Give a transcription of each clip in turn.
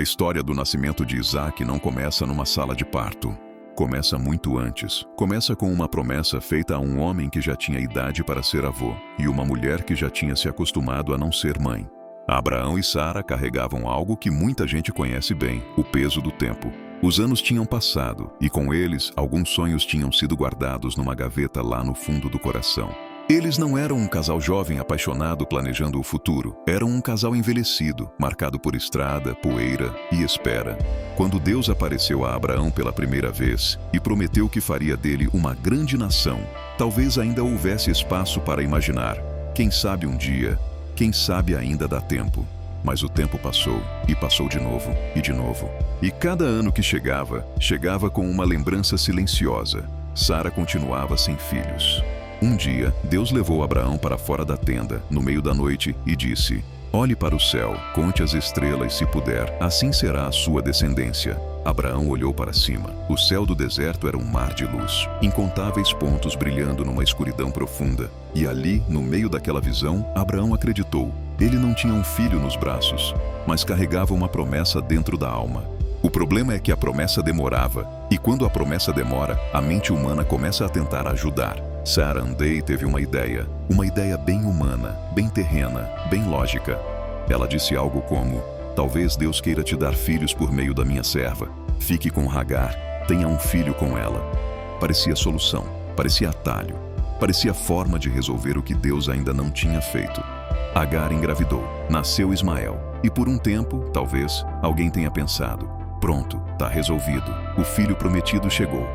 história do nascimento de Isaac não começa numa sala de parto. Começa muito antes. Começa com uma promessa feita a um homem que já tinha idade para ser avô e uma mulher que já tinha se acostumado a não ser mãe. Abraão e Sara carregavam algo que muita gente conhece bem: o peso do tempo. Os anos tinham passado e com eles alguns sonhos tinham sido guardados numa gaveta lá no fundo do coração. Eles não eram um casal jovem apaixonado planejando o futuro. Eram um casal envelhecido, marcado por estrada, poeira e espera. Quando Deus apareceu a Abraão pela primeira vez e prometeu que faria dele uma grande nação, talvez ainda houvesse espaço para imaginar: quem sabe um dia, quem sabe ainda dá tempo. Mas o tempo passou, e passou de novo, e de novo. E cada ano que chegava, chegava com uma lembrança silenciosa. Sara continuava sem filhos. Um dia, Deus levou Abraão para fora da tenda, no meio da noite, e disse: olhe para o céu, conte as estrelas se puder, assim será a sua descendência. Abraão olhou para cima. O céu do deserto era um mar de luz, incontáveis pontos brilhando numa escuridão profunda. E ali, no meio daquela visão, Abraão acreditou. Ele não tinha um filho nos braços, mas carregava uma promessa dentro da alma. O problema é que a promessa demorava, e quando a promessa demora, a mente humana começa a tentar ajudar. Saranday teve uma ideia bem humana, bem terrena, bem lógica. Ela disse algo como: talvez Deus queira te dar filhos por meio da minha serva. Fique com Hagar, tenha um filho com ela. Parecia solução, parecia atalho, parecia forma de resolver o que Deus ainda não tinha feito. Hagar engravidou, nasceu Ismael, e por um tempo, talvez, alguém tenha pensado: pronto, tá resolvido, o filho prometido chegou.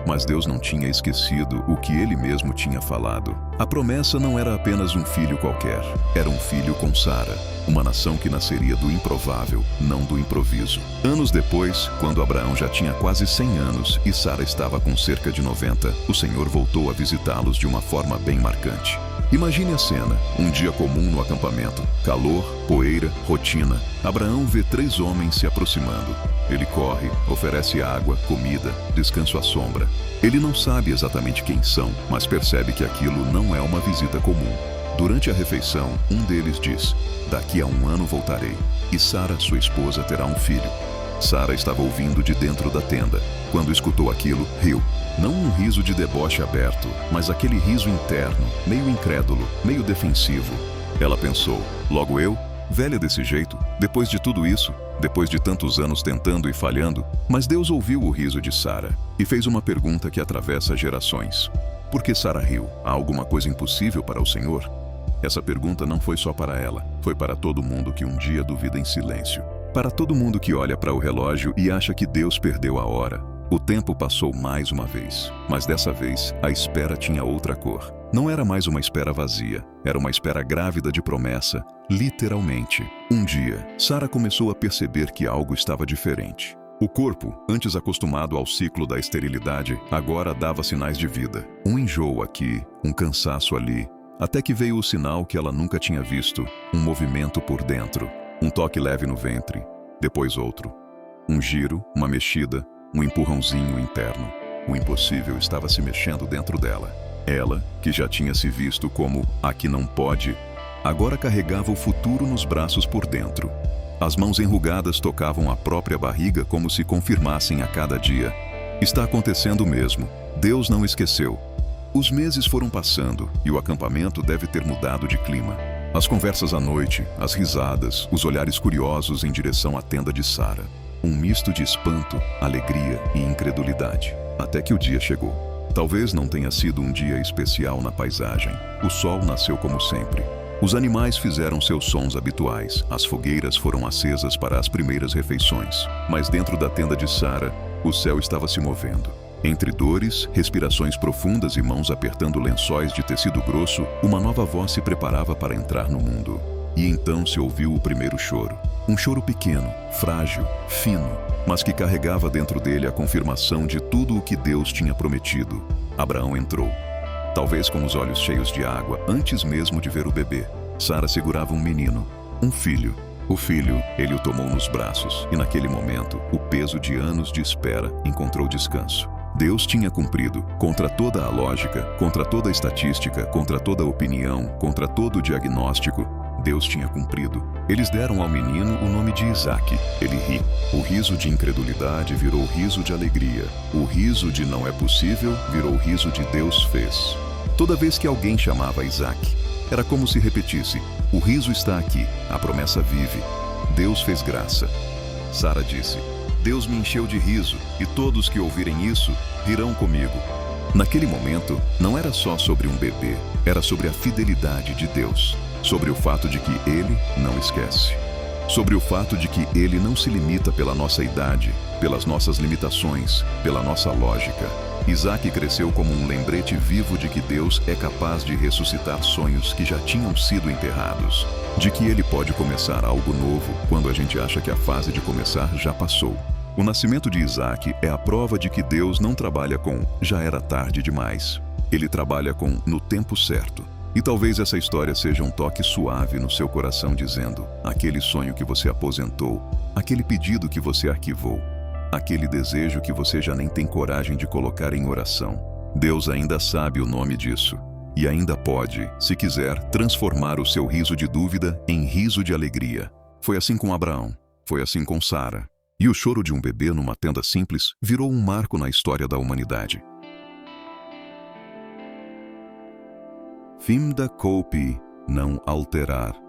Mas Deus não tinha esquecido o que Ele mesmo tinha falado. A promessa não era apenas um filho qualquer, era um filho com Sara, uma nação que nasceria do improvável, não do improviso. Anos depois, quando Abraão já tinha quase 100 anos e Sara estava com cerca de 90, o Senhor voltou a visitá-los de uma forma bem marcante. Imagine a cena, um dia comum no acampamento. Calor, poeira, rotina. Abraão vê 3 homens se aproximando. Ele corre, oferece água, comida, descanso à sombra. Ele não sabe exatamente quem são, mas percebe que aquilo não é uma visita comum. Durante a refeição, um deles diz: daqui a 1 ano voltarei, e Sara, sua esposa, terá um filho. Sara estava ouvindo de dentro da tenda. Quando escutou aquilo, riu. Não um riso de deboche aberto, mas aquele riso interno, meio incrédulo, meio defensivo. Ela pensou: logo eu? Velha desse jeito? Depois de tudo isso? Depois de tantos anos tentando e falhando? Mas Deus ouviu o riso de Sara e fez uma pergunta que atravessa gerações. Por que Sara riu? Há alguma coisa impossível para o Senhor? Essa pergunta não foi só para ela, foi para todo mundo que um dia duvida em silêncio. Para todo mundo que olha para o relógio e acha que Deus perdeu a hora. O tempo passou mais uma vez, mas dessa vez a espera tinha outra cor. Não era mais uma espera vazia, era uma espera grávida de promessa, literalmente. Um dia, Sara começou a perceber que algo estava diferente. O corpo, antes acostumado ao ciclo da esterilidade, agora dava sinais de vida. Um enjoo aqui, um cansaço ali, até que veio o sinal que ela nunca tinha visto, um movimento por dentro. Um toque leve no ventre, depois outro. Um giro, uma mexida, um empurrãozinho interno. O impossível estava se mexendo dentro dela. Ela, que já tinha se visto como a que não pode, agora carregava o futuro nos braços por dentro. As mãos enrugadas tocavam a própria barriga como se confirmassem a cada dia: está acontecendo mesmo, Deus não esqueceu. Os meses foram passando e o acampamento deve ter mudado de clima. As conversas à noite, as risadas, os olhares curiosos em direção à tenda de Sara. Um misto de espanto, alegria e incredulidade. Até que o dia chegou. Talvez não tenha sido um dia especial na paisagem. O sol nasceu como sempre. Os animais fizeram seus sons habituais. As fogueiras foram acesas para as primeiras refeições. Mas dentro da tenda de Sara, o céu estava se movendo. Entre dores, respirações profundas e mãos apertando lençóis de tecido grosso, uma nova voz se preparava para entrar no mundo. E então se ouviu o primeiro choro. Um choro pequeno, frágil, fino, mas que carregava dentro dele a confirmação de tudo o que Deus tinha prometido. Abraão entrou, talvez com os olhos cheios de água, antes mesmo de ver o bebê. Sara segurava um menino, um filho. O filho, ele o tomou nos braços, e naquele momento, o peso de anos de espera encontrou descanso. Deus tinha cumprido, contra toda a lógica, contra toda a estatística, contra toda a opinião, contra todo o diagnóstico. Deus tinha cumprido. Eles deram ao menino o nome de Isaque. Ele ri. O riso de incredulidade virou riso de alegria. O riso de não é possível virou riso de Deus fez. Toda vez que alguém chamava Isaque, era como se repetisse: o riso está aqui, a promessa vive. Deus fez graça. Sara disse: Deus me encheu de riso, e todos que ouvirem isso rirão comigo. Naquele momento, não era só sobre um bebê, era sobre a fidelidade de Deus, sobre o fato de que Ele não esquece, sobre o fato de que Ele não se limita pela nossa idade, pelas nossas limitações, pela nossa lógica. Isaque cresceu como um lembrete vivo de que Deus é capaz de ressuscitar sonhos que já tinham sido enterrados, de que Ele pode começar algo novo quando a gente acha que a fase de começar já passou. O nascimento de Isaque é a prova de que Deus não trabalha com "já era tarde demais". Ele trabalha com "no tempo certo". E talvez essa história seja um toque suave no seu coração dizendo: aquele sonho que você aposentou, aquele pedido que você arquivou, aquele desejo que você já nem tem coragem de colocar em oração. Deus ainda sabe o nome disso. E ainda pode, se quiser, transformar o seu riso de dúvida em riso de alegria. Foi assim com Abraão. Foi assim com Sara. E o choro de um bebê numa tenda simples virou um marco na história da humanidade. Fim da Cope, não alterar.